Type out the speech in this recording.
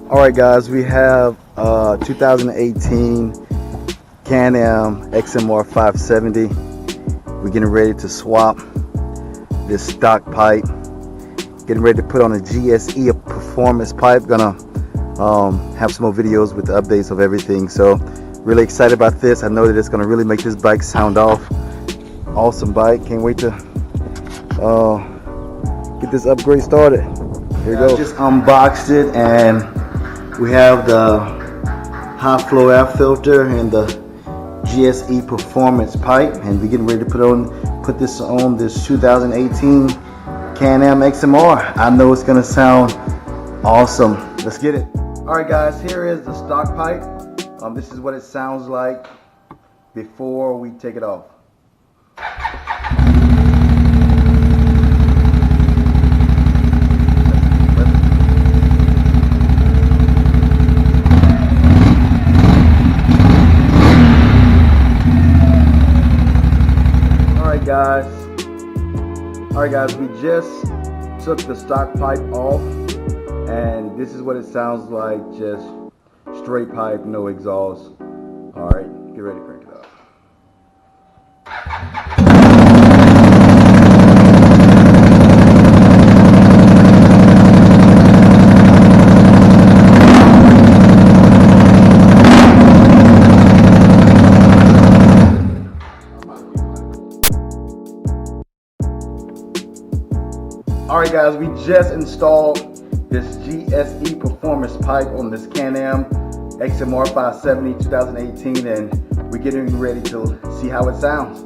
Alright guys, we have 2018 Can-Am XMR 570. We're getting ready to swap this stock pipe. Getting ready to put on a GSE Performance pipe. Gonna have some more videos with the updates of everything. So really excited about this. I know that it's gonna really make this bike sound off. Awesome bike. Can't wait to get this upgrade started. Here we go. Just unboxed it, and we have the high flow air filter and the GSE Performance pipe, and we're getting ready to put this on this 2018 Can-Am XMR. I know it's gonna sound awesome. Let's get it. All right, guys. Here is the stock pipe. This is what it sounds like before we take it off. Alright guys, we just took the stock pipe off, and this is what it sounds like, just straight pipe, no exhaust. Alright, get ready to crank it up. Alright guys, we just installed this GSE Performance pipe on this Can-Am XMR 570 2018, and we're getting ready to see how it sounds.